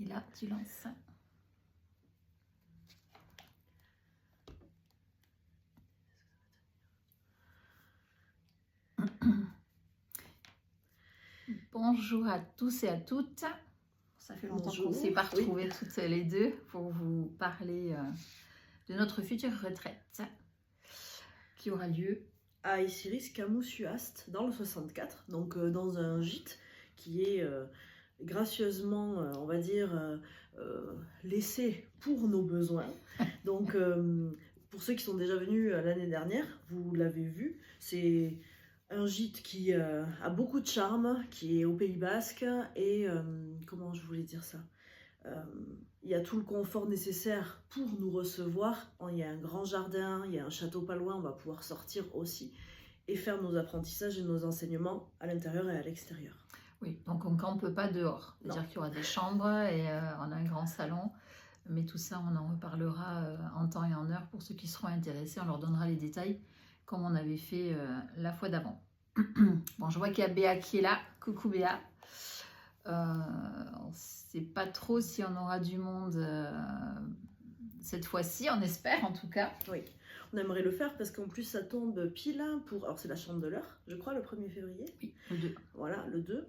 Et là, tu lances. Bonjour à tous et à toutes. Ça fait longtemps qu'on ne s'est pas retrouvés toutes les deux pour vous parler de notre future retraite qui aura lieu à Essiris-Camus-Suast dans le 64, donc dans un gîte qui est gracieusement, on va dire, laissé pour nos besoins. Donc pour ceux qui sont déjà venus l'année dernière, vous l'avez vu, c'est un gîte qui a beaucoup de charme, qui est au Pays Basque et comment je voulais dire ça, il y a tout le confort nécessaire pour nous recevoir. Il y a un grand jardin, il y a un château pas loin, on va pouvoir sortir aussi et faire nos apprentissages et nos enseignements à l'intérieur et à l'extérieur. Oui, donc on ne campe pas dehors. C'est-à-dire qu'il y aura des chambres et on a un grand salon. Mais tout ça, on en reparlera en temps et en heure. Pour ceux qui seront intéressés, on leur donnera les détails comme on avait fait la fois d'avant. Bon, je vois qu'il y a Béa qui est là. Coucou Béa. On ne sait pas trop si on aura du monde cette fois-ci, on espère en tout cas. Oui, on aimerait le faire parce qu'en plus ça tombe pile pour... Alors c'est la chambre de l'heure, je crois, le 1er février. Oui, le 2. Voilà, le 2.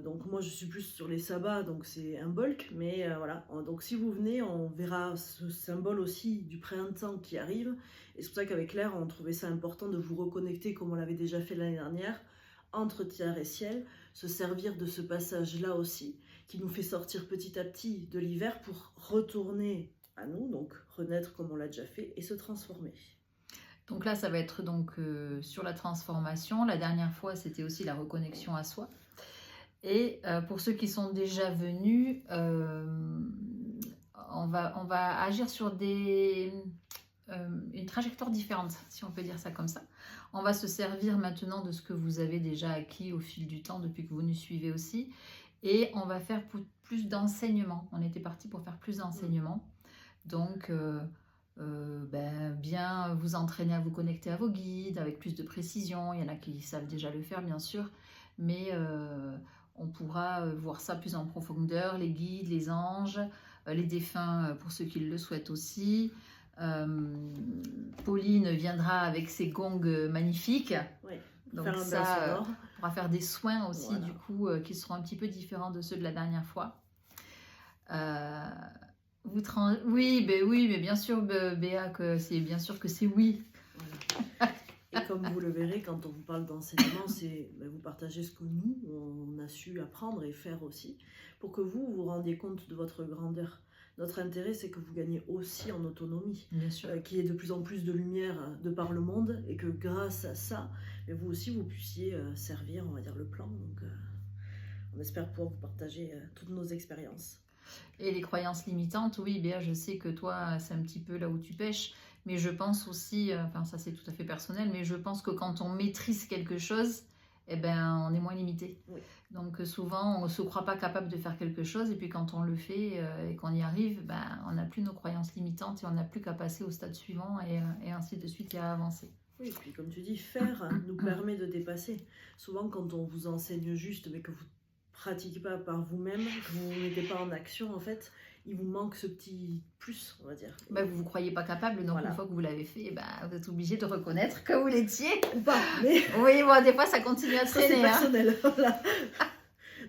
Donc moi je suis plus sur les sabbats, donc c'est un bulk, mais voilà. Donc si vous venez, on verra ce symbole aussi du printemps qui arrive. Et c'est pour ça qu'avec Claire, on trouvait ça important de vous reconnecter comme on l'avait déjà fait l'année dernière, entre terre et ciel, se servir de ce passage-là aussi, qui nous fait sortir petit à petit de l'hiver pour retourner à nous, donc renaître comme on l'a déjà fait, et se transformer. Donc là, ça va être donc sur la transformation. La dernière fois, c'était aussi la reconnexion à soi. Et pour ceux qui sont déjà venus, on va agir sur une trajectoire différente, si on peut dire ça comme ça. On va se servir maintenant de ce que vous avez déjà acquis au fil du temps, depuis que vous nous suivez aussi. Et on va faire plus d'enseignement. On était parti pour faire plus d'enseignement. Donc, bien vous entraîner à vous connecter à vos guides avec plus de précision. Il y en a qui savent déjà le faire, bien sûr. Mais on pourra voir ça plus en profondeur, les guides, les anges, les défunts pour ceux qui le souhaitent aussi. Pauline viendra avec ses gongs magnifiques. Oui, donc ça, on pourra faire des soins aussi, voilà. Du coup, qui seront un petit peu différents de ceux de la dernière fois. Oui, mais bien sûr, Béa, bien sûr que c'est oui. Voilà. Et comme vous le verrez, quand on vous parle d'enseignement, c'est vous partagez ce que nous, on a su apprendre et faire aussi, pour que vous vous rendiez compte de votre grandeur. Notre intérêt, c'est que vous gagnez aussi en autonomie, qu'il y ait de plus en plus de lumière de par le monde, et que grâce à ça, vous aussi, vous puissiez servir, on va dire, le plan. Donc, on espère pouvoir vous partager toutes nos expériences. Et les croyances limitantes, oui, Béa, je sais que toi, c'est un petit peu là où tu pêches, mais je pense aussi, enfin ça c'est tout à fait personnel, mais je pense que quand on maîtrise quelque chose, eh ben, on est moins limité. Oui. Donc souvent, on ne se croit pas capable de faire quelque chose, et puis quand on le fait et qu'on y arrive, ben, on n'a plus nos croyances limitantes et on n'a plus qu'à passer au stade suivant et ainsi de suite et à avancer. Oui, et puis comme tu dis, faire nous permet de dépasser. Souvent, quand on vous enseigne juste, mais que vous pratiquez pas par vous-même, que vous ne mettez pas en action, en fait, il vous manque ce petit plus, on va dire. Vous ne vous croyez pas capable, donc voilà. Une fois que vous l'avez fait, vous êtes obligé de reconnaître que vous l'étiez. Ou pas, mais... Oui, bon, des fois, ça continue à traîner. C'est personnel, voilà.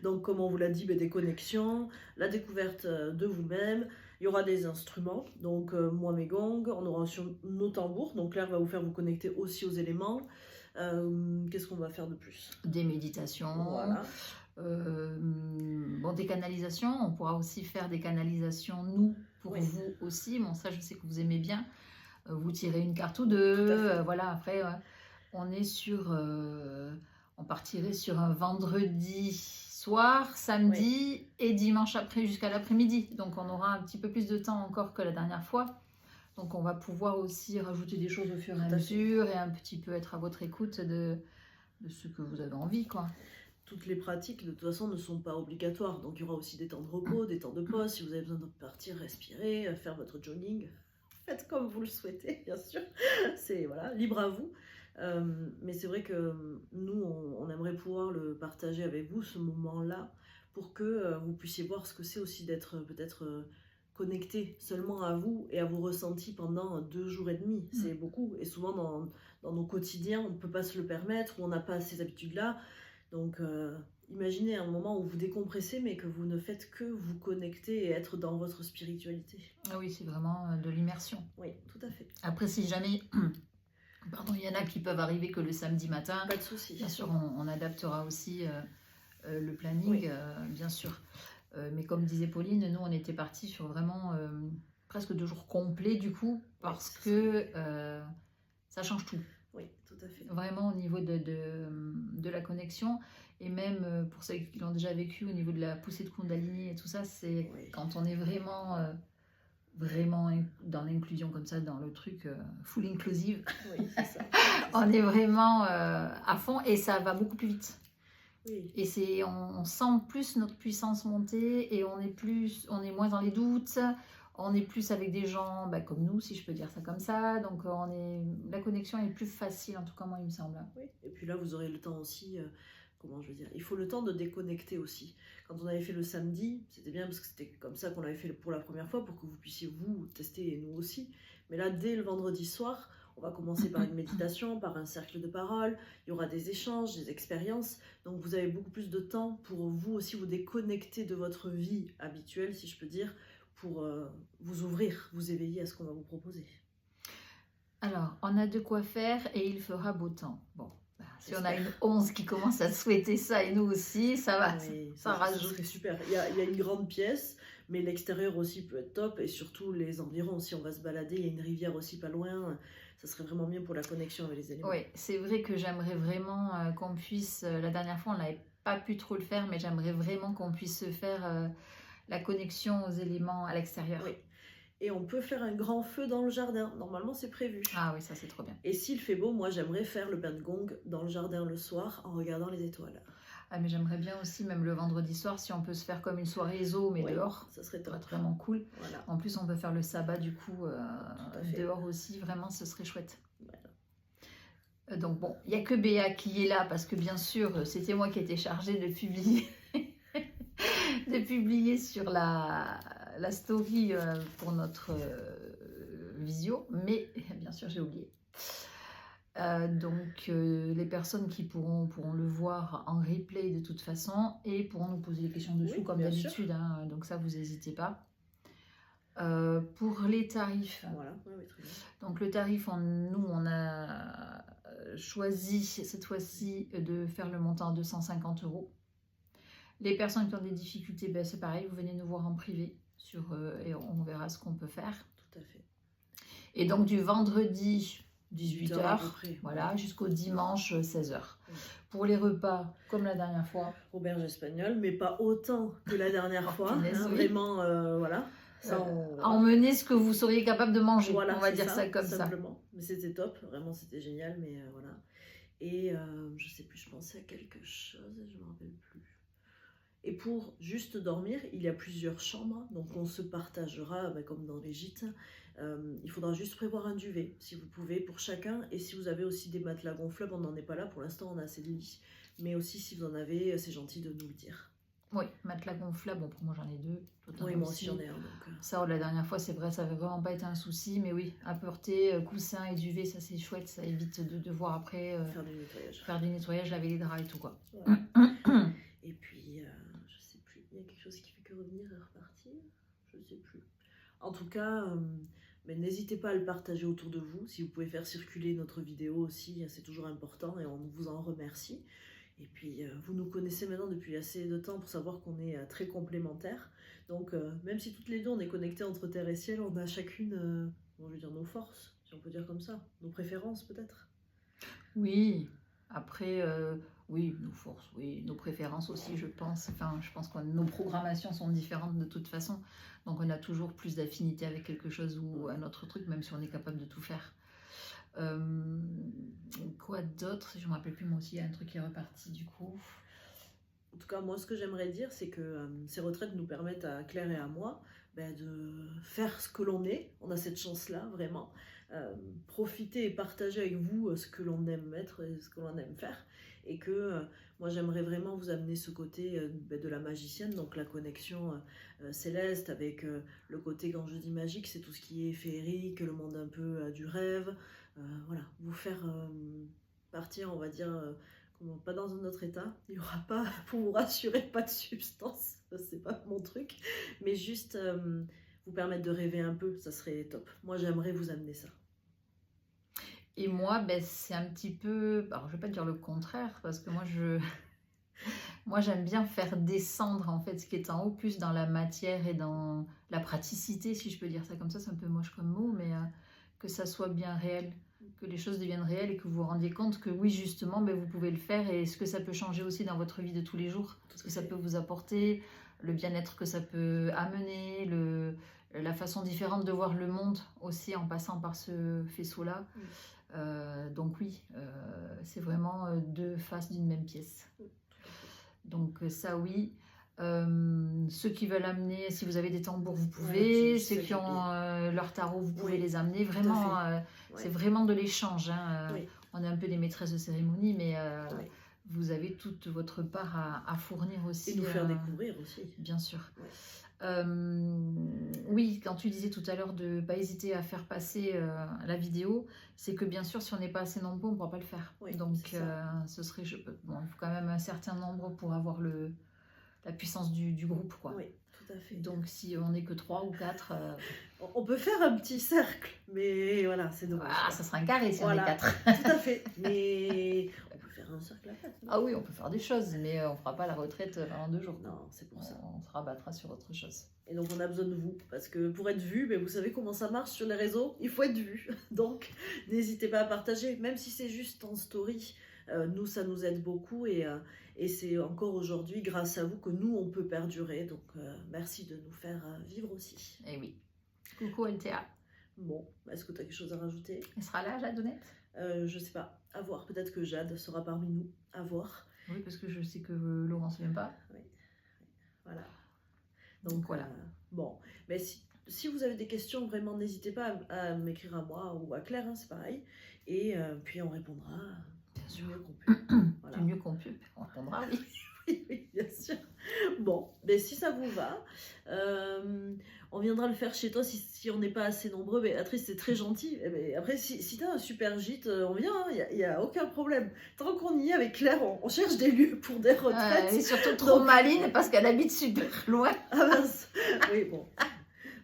Donc, comme on vous l'a dit, des connexions, la découverte de vous-même. Il y aura des instruments, donc moi mes gongs, on aura sur nos tambours, donc Claire va vous faire vous connecter aussi aux éléments. Qu'est-ce qu'on va faire de plus? Des méditations. Voilà. Des canalisations, on pourra aussi faire des canalisations nous pour vous aussi. Bon, ça je sais que vous aimez bien. Vous tirez une carte ou deux. Voilà, après on est sur on partirait sur un vendredi soir, samedi et dimanche après jusqu'à l'après-midi. Donc on aura un petit peu plus de temps encore que la dernière fois. Donc on va pouvoir aussi rajouter des choses au fur et à mesure et un petit peu être à votre écoute de ce que vous avez envie, quoi. Toutes les pratiques, de toute façon, ne sont pas obligatoires. Donc, il y aura aussi des temps de repos, des temps de pause. Si vous avez besoin de partir, respirer, faire votre jogging, faites comme vous le souhaitez, bien sûr. C'est voilà, libre à vous. Mais c'est vrai que nous, on aimerait pouvoir le partager avec vous, ce moment-là, pour que vous puissiez voir ce que c'est aussi d'être peut-être connecté seulement à vous et à vos ressentis pendant 2 jours et demi. C'est beaucoup. Et souvent dans nos quotidiens, on ne peut pas se le permettre ou on n'a pas ces habitudes-là. Donc imaginez un moment où vous décompressez mais que vous ne faites que vous connecter et être dans votre spiritualité. Ah oui, c'est vraiment de l'immersion. Oui, tout à fait. Après, si jamais, pardon, il y en a qui peuvent arriver que le samedi matin, pas de souci. Bien sûr, on adaptera aussi le planning, bien sûr. Mais comme disait Pauline, nous, on était partis sur vraiment presque 2 jours complets, du coup, parce que ça change tout. Oui, tout à fait. Vraiment au niveau de la connexion. Et même pour ceux qui l'ont déjà vécu, au niveau de la poussée de Kundalini et tout ça, c'est quand on est vraiment dans l'inclusion comme ça, dans le truc full inclusive. Oui, c'est ça. On est vraiment à fond et ça va beaucoup plus vite. Oui. Et on sent plus notre puissance monter et on est moins dans les doutes, on est plus avec des gens comme nous, si je peux dire ça comme ça. Donc la connexion est plus facile, en tout cas moi il me semble. Oui. Et puis là vous aurez le temps aussi, il faut le temps de déconnecter aussi. Quand on avait fait le samedi, c'était bien parce que c'était comme ça qu'on l'avait fait pour la première fois, pour que vous puissiez vous tester et nous aussi. Mais là, dès le vendredi soir, on va commencer par une méditation, par un cercle de parole, il y aura des échanges, des expériences. Donc vous avez beaucoup plus de temps pour vous aussi vous déconnecter de votre vie habituelle, si je peux dire, pour vous ouvrir, vous éveiller à ce qu'on va vous proposer. Alors, on a de quoi faire et il fera beau temps. Bon. Si on a une 11 qui commence à souhaiter ça et nous aussi, ça va, ça rajoute. Ça serait super. Il y a une grande pièce, mais l'extérieur aussi peut être top et surtout les environs. Si on va se balader, il y a une rivière aussi pas loin. Ça serait vraiment bien pour la connexion avec les éléments. Oui, c'est vrai que j'aimerais vraiment qu'on puisse, la dernière fois on n'avait pas pu trop le faire, mais j'aimerais vraiment qu'on puisse faire la connexion aux éléments à l'extérieur. Oui. Et on peut faire un grand feu dans le jardin. Normalement, c'est prévu. Ah oui, ça c'est trop bien. Et s'il fait beau, moi j'aimerais faire le bain de gong dans le jardin le soir en regardant les étoiles. Ah mais j'aimerais bien aussi, même le vendredi soir, si on peut se faire comme une soirée ESO, mais dehors. Ça serait top. Vraiment cool. Voilà. En plus, on peut faire le sabbat du coup dehors aussi. Vraiment, ce serait chouette. Voilà. Donc bon, il n'y a que Béa qui est là parce que bien sûr, c'était moi qui étais chargée de publier, de publier sur la story pour notre visio, mais bien sûr j'ai oublié. Donc les personnes qui pourront le voir en replay de toute façon et pourront nous poser des questions dessous comme d'habitude, hein, donc ça vous n'hésitez pas. Pour les tarifs, voilà. Oui, très bien. Donc le tarif, nous on a choisi cette fois-ci de faire le montant à 250 €. Les personnes qui ont des difficultés, c'est pareil, vous venez nous voir en privé et on verra ce qu'on peut faire. Tout à fait. Et donc du vendredi 18h, voilà, ouais. Jusqu'au dimanche 16h. Ouais. Pour les repas, comme la dernière fois. Auberge espagnole, mais pas autant que la dernière fois. Vraiment, voilà. Emmenez ce que vous seriez capable de manger, voilà, on va dire ça comme simplement. Ça. Mais c'était top, vraiment c'était génial, mais voilà. Et je sais plus, je pensais à quelque chose, je me rappelle plus. Et pour juste dormir, il y a plusieurs chambres, donc on se partagera comme dans les gîtes. Il faudra juste prévoir un duvet, si vous pouvez, pour chacun. Et si vous avez aussi des matelas gonflables, on n'en est pas là. Pour l'instant, on a assez de lits. Mais aussi, si vous en avez, c'est gentil de nous le dire. Oui, matelas gonflables, bon, pour moi j'en ai 2. Oui, moi aussi j'en ai un. Donc... Ça, la dernière fois, c'est vrai, ça n'avait vraiment pas été un souci. Mais oui, apporter coussin et duvet, ça c'est chouette. Ça évite de devoir après faire du nettoyage, laver les draps et tout, quoi. Ouais. Et puis, je sais plus, il y a quelque chose qui fait que revenir et repartir. Je sais plus. En tout cas, mais n'hésitez pas à le partager autour de vous. Si vous pouvez faire circuler notre vidéo aussi, c'est toujours important et on vous en remercie. Et puis, vous nous connaissez maintenant depuis assez de temps pour savoir qu'on est très complémentaires. Donc, même si toutes les deux, on est connectés entre terre et ciel, on a chacune, je veux dire, nos forces, si on peut dire comme ça. Nos préférences, peut-être. Oui, après, oui, nos forces, oui, nos préférences aussi, je pense. Enfin, je pense que nos programmations sont différentes de toute façon. Donc, on a toujours plus d'affinité avec quelque chose ou un autre truc, même si on est capable de tout faire. Quoi d'autre? Je ne me rappelle plus, moi aussi, il y a un truc qui est reparti du coup. En tout cas, moi, ce que j'aimerais dire, c'est que ces retraites nous permettent à Claire et à moi de faire ce que l'on est. On a cette chance-là, vraiment. Profiter et partager avec vous ce que l'on aime être et ce que l'on aime faire. et que moi j'aimerais vraiment vous amener ce côté de la magicienne, donc la connexion céleste avec le côté, quand je dis magique, c'est tout ce qui est féerique, le monde un peu du rêve, voilà, vous faire partir, on va dire, pas dans un autre état, il n'y aura pas, pour vous rassurer, pas de substance, c'est pas mon truc, mais juste vous permettre de rêver un peu, ça serait top. Moi j'aimerais vous amener ça. Et moi, ben, c'est un petit peu, alors je vais pas dire le contraire, parce que moi j'aime bien faire descendre en fait ce qui est en haut, plus dans la matière et dans la praticité, si je peux dire ça comme ça, c'est un peu moche comme mot, mais que ça soit bien réel, que les choses deviennent réelles et que vous vous rendiez compte que oui, justement, ben, vous pouvez le faire et ce que ça peut changer aussi dans votre vie de tous les jours, ce que ça peut vous apporter, le bien-être que ça peut amener, la façon différente de voir le monde aussi en passant par ce faisceau-là. Donc oui, c'est vraiment deux faces d'une même pièce. Donc ça oui. Ceux qui veulent amener, si vous avez des tambours, vous pouvez. Ceux qui ont leur tarot, vous pouvez les amener. Vraiment, c'est vraiment de l'échange. Hein. On est un peu des maîtresses de cérémonie, mais vous avez toute votre part à fournir aussi. Et nous faire découvrir aussi. Bien sûr. Oui, quand tu disais tout à l'heure de ne pas hésiter à faire passer la vidéo, c'est que bien sûr, si on n'est pas assez nombreux, on ne pourra pas le faire. Donc, ce serait, bon, il faut quand même un certain nombre pour avoir la puissance du groupe, quoi. Oui, tout à fait. Donc, si on n'est que 3 ou 4... On peut faire un petit cercle, mais voilà, c'est dommage. Ah, ça sera un carré si on est 4. Tout à fait, mais on peut faire un cercle à 4. Ah oui, on peut faire des choses, mais on ne fera pas la retraite en 2 jours. Non, c'est pour ça. On se rabattra sur autre chose. Et donc, on a besoin de vous, parce que pour être vu, mais vous savez comment ça marche sur les réseaux, il faut être vu. Donc, n'hésitez pas à partager, même si c'est juste en story. Nous, ça nous aide beaucoup et c'est encore aujourd'hui, grâce à vous, que nous, on peut perdurer. Donc, merci de nous faire vivre aussi. Eh oui. Coucou LTA. Bon, est-ce que tu as quelque chose à rajouter? Elle sera là, Jadonnette? Je sais pas, à voir. Peut-être que Jade sera parmi nous, à voir. Oui, parce que je sais que Laurence ne vient pas. Oui, voilà. Donc voilà. Bon, mais si vous avez des questions, vraiment, n'hésitez pas à m'écrire à moi ou à Claire, hein, c'est pareil. Et puis on répondra du mieux qu'on peut. Voilà. Du mieux qu'on peut, on répondra, oui. Oui, bien sûr. Bon, mais si ça vous va, on viendra le faire chez toi si on n'est pas assez nombreux. Béatrice, c'est très gentil. Mais après, si tu as un super gîte, on vient, il n'y a aucun problème. Tant qu'on y est avec Claire, on cherche des lieux pour des retraites. Elle est surtout trop maline parce qu'elle habite super loin. Ah mince. Oui, bon.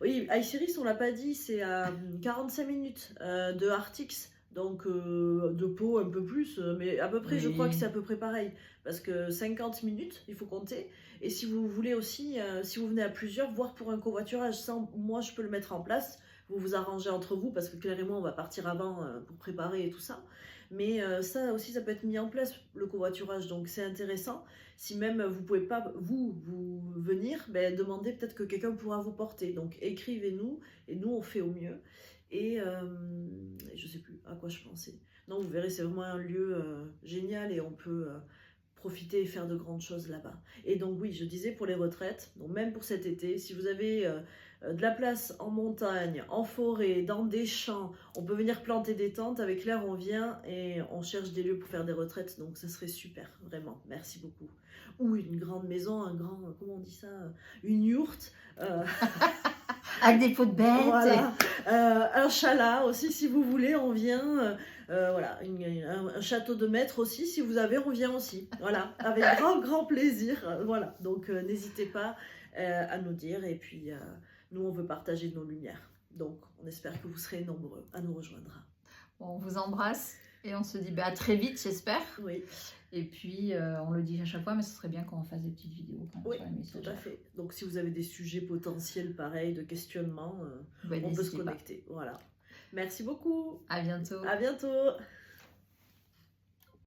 Oui, Aïsiris, on l'a pas dit, c'est à 45 minutes de Artix. Donc de Pau un peu plus, mais à peu près, je crois que c'est à peu près pareil. Parce que 50 minutes, il faut compter. Et si vous voulez aussi, si vous venez à plusieurs, voire pour un covoiturage, ça, moi je peux le mettre en place. Vous vous arrangez entre vous, parce que Claire et moi, on va partir avant pour préparer et tout ça. Mais ça aussi, ça peut être mis en place, le covoiturage. Donc c'est intéressant. Si même vous ne pouvez pas, vous venir, demandez peut-être que quelqu'un pourra vous porter. Donc écrivez-nous, et nous, on fait au mieux. Et je sais plus à quoi je pensais. Non, vous verrez, c'est vraiment un lieu génial et on peut profiter et faire de grandes choses là-bas. Et donc oui, je disais pour les retraites, donc même pour cet été, si vous avez de la place en montagne, en forêt, dans des champs, on peut venir planter des tentes. Avec Claire, on vient et on cherche des lieux pour faire des retraites. Donc ça serait super, vraiment. Merci beaucoup. Ou une grande maison, un grand, comment on dit ça, une yourte. Avec des pots de bêtes. Voilà. Un chalat aussi, si vous voulez, on vient. Voilà, un château de maître aussi, si vous avez, on vient aussi. Voilà, avec grand plaisir. Voilà, donc n'hésitez pas à nous dire. Et puis, nous, on veut partager nos lumières. Donc, on espère que vous serez nombreux à nous rejoindre. Bon, on vous embrasse et on se dit à très vite, j'espère. Oui. Et puis, on le dit à chaque fois, mais ce serait bien qu'on fasse des petites vidéos. Quand même, oui, sur tout à fait. Donc, si vous avez des sujets potentiels, pareil, de questionnement, on peut se connecter. Voilà. Merci beaucoup. À bientôt. À bientôt.